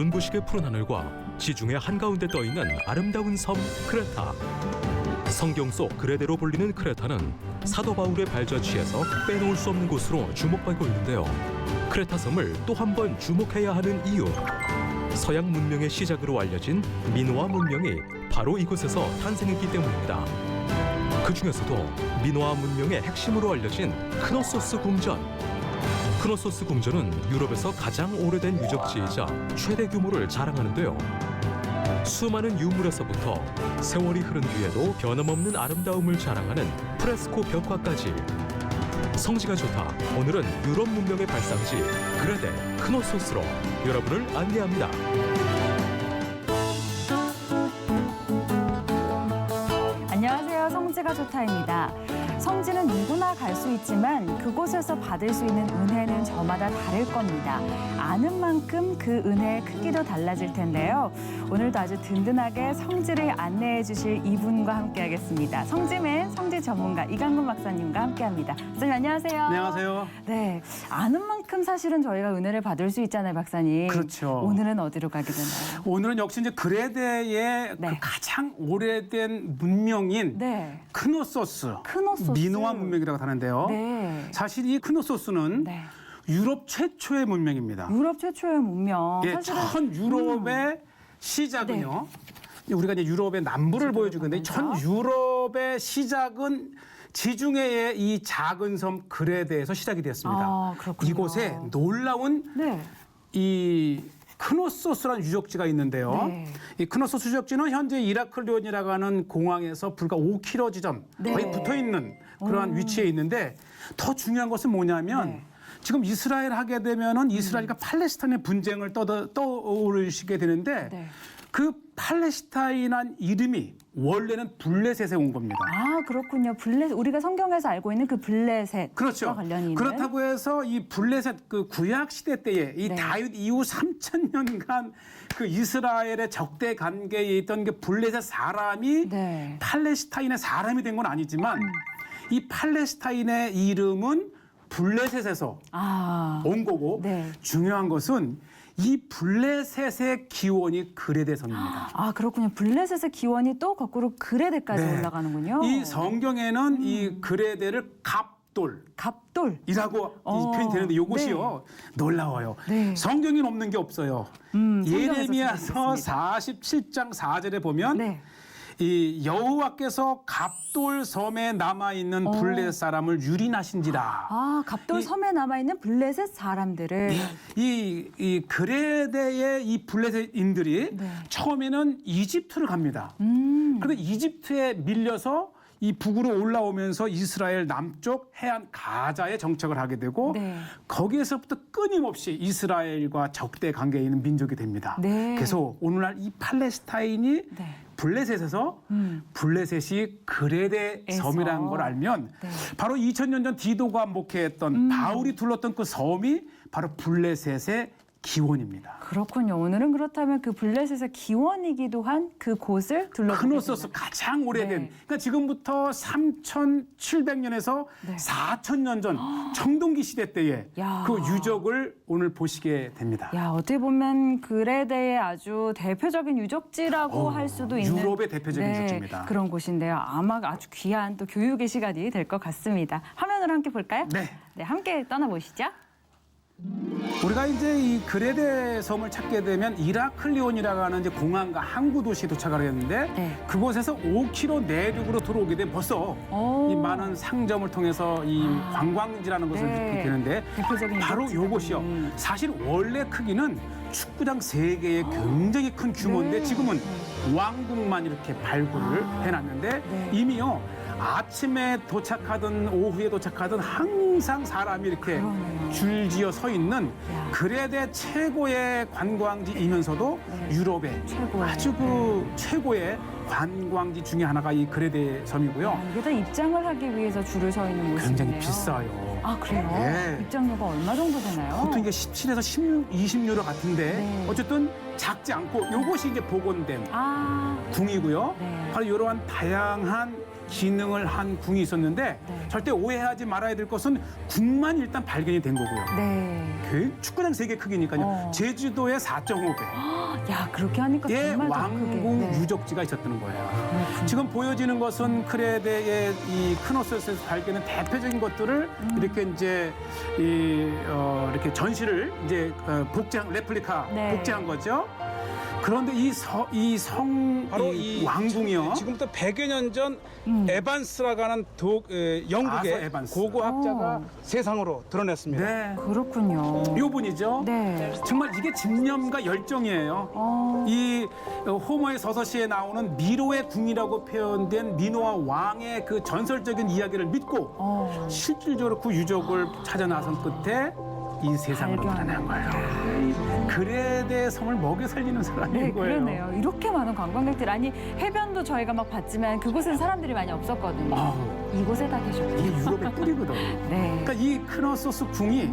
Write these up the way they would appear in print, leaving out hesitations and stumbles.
눈부시게 푸른 하늘과 지중해 한가운데 떠있는 아름다운 섬 크레타. 성경 속 그레데로 불리는 크레타는 사도 바울의 발자취에서 빼놓을 수 없는 곳으로 주목받고 있는데요. 크레타 섬을 또 한 번 주목해야 하는 이유. 서양 문명의 시작으로 알려진 미노아 문명이 바로 이곳에서 탄생했기 때문입니다. 그 중에서도 미노아 문명의 핵심으로 알려진 크노소스 궁전. 크노소스 궁전은 유럽에서 가장 오래된 유적지이자 최대 규모를 자랑하는데요. 수많은 유물에서부터 세월이 흐른 뒤에도 변함없는 아름다움을 자랑하는 프레스코 벽화까지. 성지가 좋다. 오늘은 유럽 문명의 발상지 그레데 크노소스로 여러분을 안내합니다. 안녕하세요. 성지가 좋다입니다. 성지는 누구나 갈 수 있지만 그곳에서 받을 수 있는 은혜는 저마다 다를 겁니다. 아는 만큼 그 은혜의 크기도 달라질 텐데요. 오늘도 아주 든든하게 성지를 안내해 주실 이분과 함께하겠습니다. 성지맨, 성지 전문가 이강근 박사님과 함께합니다. 박사님 안녕하세요. 안녕하세요. 네, 아는 만큼 사실은 저희가 은혜를 받을 수 있잖아요, 박사님. 그렇죠. 오늘은 어디로 가게 되나요? 오늘은 역시 이제 그레데의 네. 그 가장 오래된 문명인 네, 크노소스, 크노소스. 미노아 문명이라고 하는데요. 네. 사실 이 크노소스는 네. 유럽 최초의 문명입니다. 유럽 최초의 문명. 예, 전 유럽의 시작은요. 우리가 이제 유럽의 남부를 보여주는데 전 유럽의 시작은 지중해의 이 작은 섬 그레데에서 시작이 되었습니다. 아, 그렇군요. 이곳에 놀라운 네. 이 크노소스라는 유적지가 있는데요. 네. 이 크노소스 유적지는 현재 이라클리온이라고 하는 공항에서 불과 5km 지점 네. 거의 붙어 있는 그러한 위치에 있는데 더 중요한 것은 뭐냐면 네. 지금 이스라엘 하게 되면은 이스라엘과 팔레스타인의 분쟁을 떠오르시게 되는데 네. 그 팔레스타인한 이름이 원래는 블레셋에 온 겁니다. 아, 그렇군요. 블레셋, 우리가 성경에서 알고 있는 그 블레셋과 그렇죠. 관련이 있는. 그렇다고 해서 이 블레셋 그 구약 시대 때에 이 네. 다윗 이후 3,000년간 그 이스라엘의 적대 관계에 있던 그 블레셋 사람이 네. 팔레스타인의 사람이 된 건 아니지만 이 팔레스타인의 이름은 블레셋에서 아, 온 거고 네. 중요한 것은 이 블레셋의 기원이 그레데 섬입니다. 아, 그렇군요. 블레셋의 기원이 또 거꾸로 그레데까지 네. 올라가는군요. 이 성경에는 이 그레데를 갑돌 갑돌. 이라고 이 표현이 되는데 이것이요 놀라워요. 네. 성경에 없는 게 없어요. 성경에서 예레미야서 찾아뵙겠습니다. 47장 4절에 보면 네. 이 여호와께서 갑돌 섬에 남아 있는 블레셋 사람을 유린하신지라. 아, 갑돌 섬에 남아있는 블레셋 사람들을. 이 그레데의 이 블레셋인들이 네. 처음에는 이집트를 갑니다. 그런데 이집트에 밀려서 이 북으로 올라오면서 이스라엘 남쪽 해안 가자에 정착을 하게 되고 네. 거기에서부터 끊임없이 이스라엘과 적대 관계에 있는 민족이 됩니다. 네. 그래서 오늘날 이 팔레스타인이 네. 블레셋에서 블레셋이 그레데 에서. 섬이라는 걸 알면 네. 바로 2000년 전 디도가 목회했던 바울이 둘렀던 그 섬이 바로 블레셋의 기원입니다. 그렇군요. 오늘은 그렇다면 그 블레셋의 기원이기도 한 그 곳을 둘러보게 크노소스 됩니다. 가장 오래된 네. 그러니까 지금부터 3,700년에서 네. 4,000년 전 청동기 시대 때의 야. 그 유적을 오늘 보시게 됩니다. 야, 어떻게 보면 그레데의 아주 대표적인 유적지라고 할 수도 있는 유럽의 대표적인 유적지입니다. 그런 곳인데요. 아마 아주 귀한 또 교육의 시간이 될 것 같습니다. 화면으로 함께 볼까요? 네. 네, 함께 떠나보시죠. 우리가 이제 이 그레데 섬을 찾게 되면 이라클리온이라고 하는 이제 공항과 항구 도시에 도착을 했는데 네. 그곳에서 5km 내륙으로 들어오게 되면 벌써 오. 이 많은 상점을 통해서 이 관광지라는 것을 네. 느끼게 되는데 대표적인 바로 유적지다 요것이요. 보니. 사실 원래 크기는 축구장 3개의 굉장히 큰 규모인데 네. 지금은 왕국만 이렇게 발굴을 해놨는데 네. 이미요. 아침에 도착하든 오후에 도착하든 항상 사람이 이렇게 그러네요. 줄지어 서 있는 야. 그레데 최고의 관광지이면서도 유럽의 최고의. 아주 그 최고의 관광지 중에 하나가 이 그레데 섬이고요. 아, 이게 다 입장을 하기 위해서 줄을 서 있는 모습이네요. 굉장히 비싸요. 아, 그래요? 네. 입장료가 얼마 정도 되나요? 보통 이게 17에서 16, 20유로 같은데 네. 어쨌든 작지 않고 요것이 이제 복원된 아, 궁이고요. 네. 바로 이러한 다양한 기능을 한 궁이 있었는데 네. 절대 오해하지 말아야 될 것은 궁만 일단 발견이 된 거고요. 네. 그 축구장 3개 크기니까요. 어. 제주도의 4.5배. 야, 그렇게 하니까 의 정말 더 크게. 왕궁 네. 유적지가 있었다는 거예요. 그렇군요. 지금 보여지는 것은 크레데의 이 크노스에서 발견한 대표적인 것들을 이렇게 이제 이렇게 전시를 이제 복제한 레플리카 네. 복제한 거죠. 그런데 이성 바로 이 이 왕궁이요. 지금부터 100여 년 전 에반스라고 하는 영국의 아서 에반스. 고고학자가 오. 세상으로 드러냈습니다. 네. 그렇군요. 요 분이죠. 네. 정말 이게 집념과 열정이에요. 어, 이 호모의 서서시에 나오는 미로의 궁이라고 표현된 미노아 왕의 그 전설적인 이야기를 믿고 어. 실질적으로 그 유적을 찾아 나선 끝에 이 세상으로 발견한 드러난 거예요. 그레데 섬을 먹여 살리는 사람인 네, 거예요. 그러네요. 이렇게 많은 관광객들. 아니, 해변도 저희가 막 봤지만 그곳에는 사람들이 많이 없었거든요. 아우, 이곳에 다 계셨군요. 이게 유럽의 뿌리거든요. 네. 그러니까 이 크노소스 궁이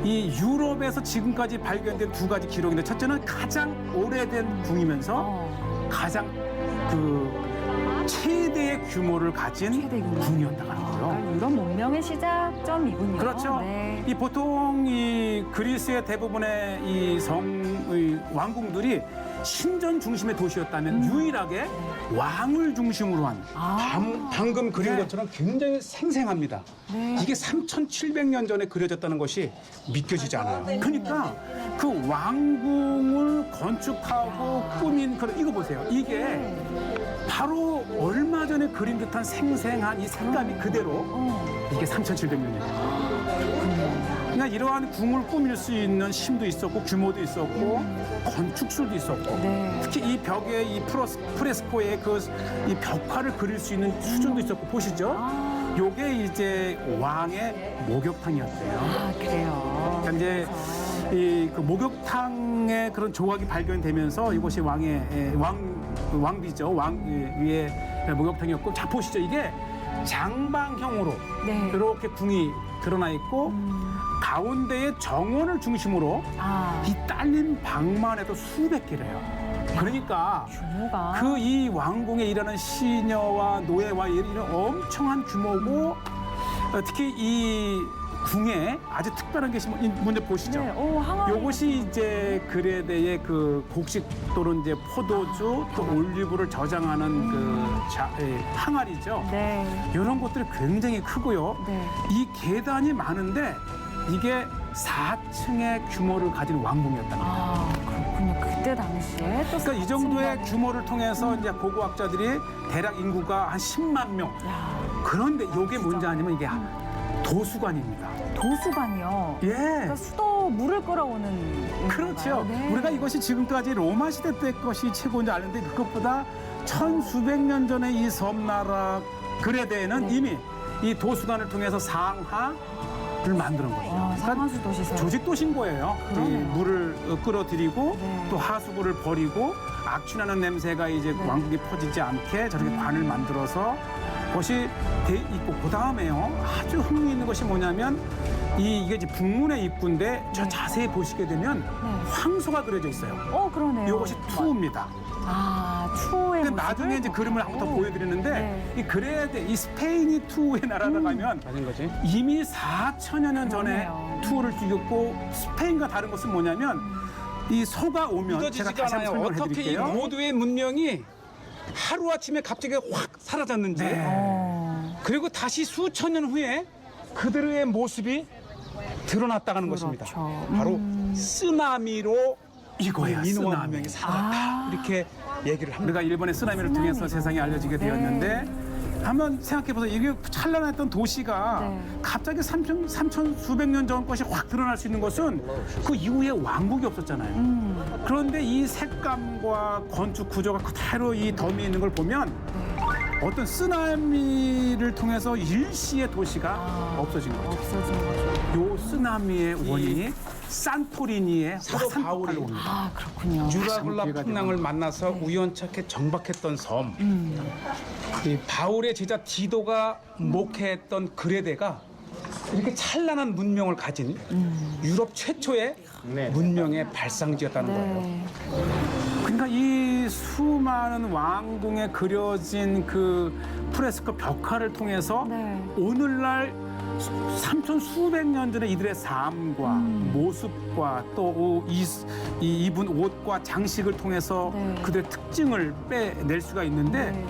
이 유럽에서 지금까지 발견된 2가지 기록인데 첫째는 가장 오래된 궁이면서 어, 가장 그 최대의 규모를 가진 최대 규모. 궁이었다고 하는 거예요. 그러니까 유럽 문명의 시작점이군요. 그렇죠. 네. 이 보통 이 그리스의 대부분의 이 왕궁들이 신전 중심의 도시였다면 유일하게 왕을 중심으로 한 아, 방금 그린 네. 것처럼 굉장히 생생합니다. 네. 이게 3,700년 전에 그려졌다는 것이 믿겨지지 않아요. 그러니까 그 왕궁을 건축하고 꾸민 그런 이거 보세요. 이게 바로 얼마 전에 그린 듯한 생생한 이 색감이 그대로 어, 이게 3,700년이에요. 그러니까 이러한 궁을 꾸밀 수 있는 힘도 있었고 규모도 있었고 건축술도 있었고 네. 특히 이 벽에 이 프레스코의 그 이 벽화를 그릴 수 있는 수준도 있었고 보시죠. 아, 요게 이제 왕의 목욕탕이었대요. 아, 그래요. 그러니까 이제 이 그 목욕탕의 그런 조각이 발견되면서 이곳이 왕비죠. 왕 위에 목욕탕이었고 자 보시죠. 이게 장방형으로 네. 이렇게 궁이 드러나 있고 가운데에 정원을 중심으로 아, 이 딸린 방만 해도 수백 개래요. 그러니까 규모가. 그 이 왕궁에 일하는 시녀와 노예와 이런 엄청난 규모고 특히 이 궁에 아주 특별한 것이 먼저 보시죠. 네, 오, 항아리. 요것이 이제 그레데의 그 곡식 또는 이제 포도주 또 올리브를 저장하는 항아리죠. 네. 이런 것들이 굉장히 크고요. 네. 이 계단이 많은데 이게 4층의 규모를 가진 왕궁이었다는 거예요. 아, 그렇군요. 그때 당시에 또 그러니까 이 정도의 4층이라는. 규모를 통해서 이제 고고학자들이 대략 인구가 한 10만 명. 야, 그런데 이게 뭔지 아니면 이게 도수관입니다. 도수관이요. 예. 그러니까 수도 물을 끌어오는. 그렇죠. 건가요? 네. 우리가 이것이 지금까지 로마 시대 때 것이 최고인 줄 아는데 그것보다 1,수백 년 전에 이 섬나라 그레데에는 네. 이미 이 도수관을 통해서 상하를 만드는 거죠. 아, 상하수도 시설. 조직도신 거예요. 이 그러네요. 물을 끌어들이고 네. 또 하수구를 버리고 악취나는 냄새가 이제 네. 왕국에 퍼지지 않게 저렇게 관을 만들어서 그것이 돼 있고 그 다음에요 아주 흥미있는 것이 뭐냐면 이게 이제 북문의 입구인데 저 네. 자세히 보시게 되면 네. 황소가 그려져 있어요. 그러네요. 이것이 투우입니다. 아, 추후의 근데 나중에 이제 그림을 한번 더 보여드리는데 네. 이 그레데 이 스페인이 투우의 나라다 가면 맞은 거지? 이미 4천여 년 전에 그러네요. 투어를 뛰었고 스페인과 다른 것은 뭐냐면 이 소가 오면 제가 믿어지지가 다시 한번 않아요. 설명을 어떻게 이 해드릴게요. 고도의 문명이 하루아침에 갑자기 확 사라졌는지 네. 그리고 다시 수천 년 후에 그들의 모습이 드러났다는 것입니다. 그렇죠. 바로 쓰나미로 이거예요, 이 민호와 쓰나미. 문명이 사라졌다. 아. 이렇게 얘기를 합니다. 우리가 일본의 쓰나미를 통해서 쓰나미로. 세상에 알려지게 네. 되었는데 한번 생각해보세요. 이게 찬란했던 도시가 네. 갑자기 3천 수백 년 전 것이 확 드러날 수 있는 것은 그 이후에 왕국이 없었잖아요. 그런데 이 색감과 건축 구조가 그대로 이 덤이 있는 걸 보면 어떤 쓰나미를 통해서 일시의 도시가 없어진 거죠. 없어진 거죠. 요 쓰나미의 원인이 산토리니의 사도 화산폭발로 바울이 옵니다. 아, 그렇군요. 기회가 유라굴라 되면. 풍랑을 만나서 우연찮게 정박했던 섬. 이 바울의 제자 디도가 목회했던 그레데가 이렇게 찬란한 문명을 가진 유럽 최초의 문명의 발상지였다는 거예요. 네. 그러니까 이 수많은 왕궁에 그려진 그 프레스코 벽화를 통해서 네. 오늘날 3천 수백 년 전에 이들의 삶과 모습과 또 입은 옷과 장식을 통해서 네. 그들의 특징을 빼낼 수가 있는데 네.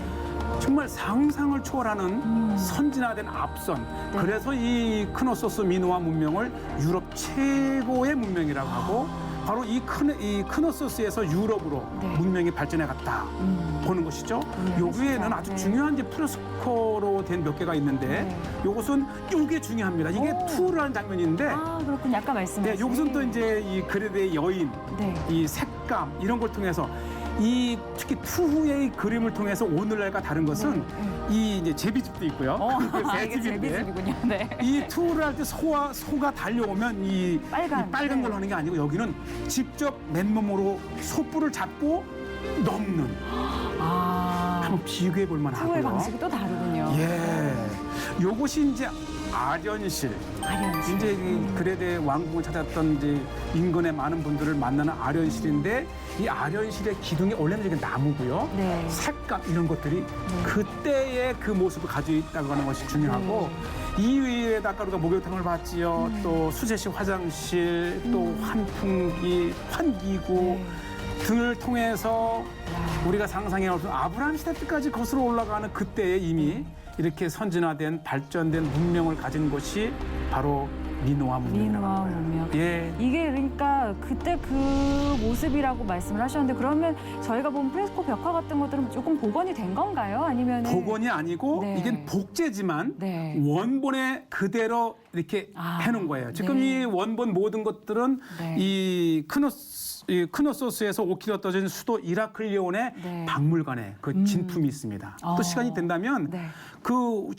정말 상상을 초월하는 선진화된 앞선. 네. 그래서 이 크노소스 미노아 문명을 유럽 최고의 문명이라고 하고 바로 이 크노소스에서 유럽으로 네. 문명이 발전해 갔다 보는 것이죠. 여기에는 아주 네. 중요한 이제 프레스코로 된 몇 개가 있는데 네. 요것은 요게 중요합니다. 이게 오. 투르라는 장면인데 아, 그렇군요. 아까 말씀하신. 네, 요것은 또 이제 이 그레데의 여인, 네. 이 색감 이런 걸 통해서 이 특히 투후의 그림을 통해서 오늘날과 다른 것은 이 이제 제비집도 있고요. 이게 제비집이군요. 네. 이 투를 할 때 소가 달려오면 이 빨간, 빨간 걸 네. 하는 게 아니고 여기는 직접 맨몸으로 소뿔을 잡고 넘는 아, 한번 비교해 볼 만하고요. 투의 방식이 또 다르군요. 예, 요것이 이제 아련실. 아련실. 이제 이 그레데 왕국을 찾았던 이제 인근의 많은 분들을 만나는 아련실인데 이 아련실의 기둥이 원래는 이게 나무고요. 네. 색감 이런 것들이 그때의 그 모습을 가지고 있다고 하는 것이 중요하고 이 위에다 아까 우리가 목욕탕을 봤지요. 또 수제식 화장실, 또 환풍기, 환기구 네. 등을 통해서 우리가 상상해 올 수 있는 아브라함 시대 때까지 거슬러 올라가는 그때에 이미 이렇게 선진화된 발전된 문명을 가진 곳이 바로 미노아 문명이라고 미노아 하는 거예요. 문명. 예. 이게 그러니까 그때 그 모습이라고 말씀을 하셨는데 그러면 저희가 본 프레스코 벽화 같은 것들은 조금 복원이 된 건가요? 아니면 복원이 아니고 네. 이게 복제지만 네. 원본에 그대로 이렇게 아, 해놓은 거예요. 지금 네. 이 원본 모든 것들은 네. 이 크노소스에서 5km 떨어진 수도 이라클리온의 네. 박물관에 그 진품이 있습니다. 어. 또 시간이 된다면 네. 그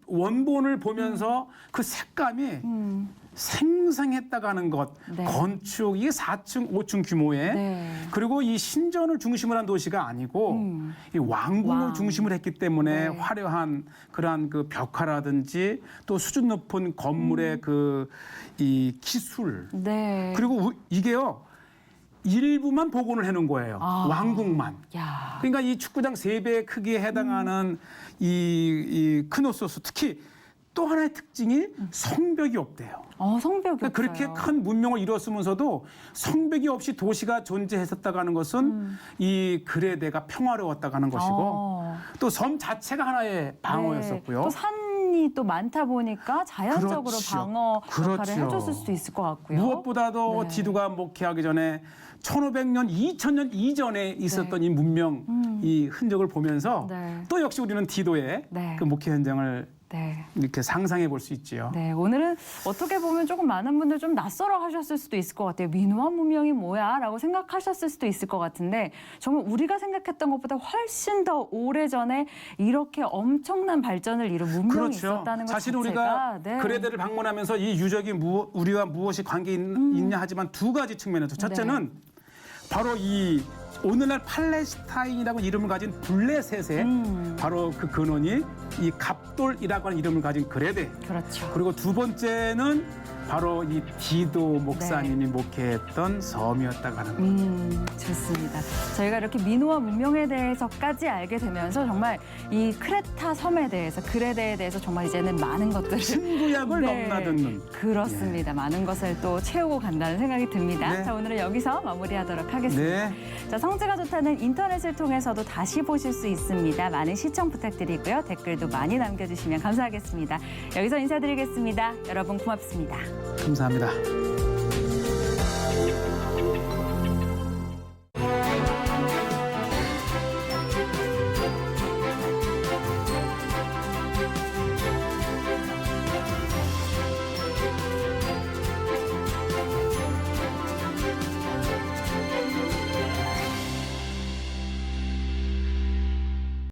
원본을 보면서 그 색감이 생생했다고 하는 것, 네. 건축, 이게 4층, 5층 규모의 네. 그리고 이 신전을 중심으로 한 도시가 아니고 이 왕궁을 왕. 중심으로 했기 때문에 네. 화려한 그러한 그 벽화라든지 또 수준 높은 건물의 그 이 기술 네. 그리고 이게요 일부만 복원을 해놓은 거예요. 아. 왕궁만. 야. 그러니까 이 축구장 3배의 크기에 해당하는 이 크노소스 특히 또 하나의 특징이 성벽이 없대요. 성벽이 그러니까 그렇게 없어요. 큰 문명을 이뤘으면서도 성벽이 없이 도시가 존재했었다고 하는 것은 이 그레데가 평화로웠다고 하는 것이고 어. 또 섬 자체가 하나의 방어였었고요. 네. 또 산이 또 많다 보니까 자연적으로 그렇죠. 방어 역할을 그렇죠. 해줬을 수도 있을 것 같고요. 무엇보다도 네. 디도가 목회하기 전에 1500년, 2000년 이전에 있었던 이 문명, 이 흔적을 보면서 네. 또 역시 우리는 디도의 네. 그 목회 현장을 네. 이렇게 상상해 볼 수 있지요. 네, 오늘은 어떻게 보면 조금 많은 분들 좀 낯설어 하셨을 수도 있을 것 같아요. 미노아 문명이 뭐야? 라고 생각하셨을 수도 있을 것 같은데 정말 우리가 생각했던 것보다 훨씬 더 오래전에 이렇게 엄청난 발전을 이룬 문명이 있었다는 것 사실 자체가 우리가 네. 그레데를 방문하면서 이 유적이 우리와 무엇이 관계 있냐 하지만 두 가지 측면에서 첫째는 바로 이 오늘날 팔레스타인이라고 이름을 가진 블레셋의 바로 그 근원이 이 갑돌이라고 하는 이름을 가진 그레데. 그렇죠. 그리고 두 번째는 바로 이 디도 목사님이 목회했던 섬이었다고 하는 거예요. 좋습니다. 저희가 이렇게 미노아 문명에 대해서까지 알게 되면서 정말 이 크레타 섬에 대해서 그레데에 대해서 정말 이제는 많은 것들을 신구약을 넘나드는 그렇습니다. 많은 것을 또 채우고 간다는 생각이 듭니다. 네. 자, 오늘은 여기서 마무리하도록 하겠습니다. 네. 자, 성지가 좋다는 인터넷을 통해서도 다시 보실 수 있습니다. 많은 시청 부탁드리고요. 댓글도 많이 남겨주시면 감사하겠습니다. 여기서 인사드리겠습니다. 여러분 고맙습니다. 감사합니다.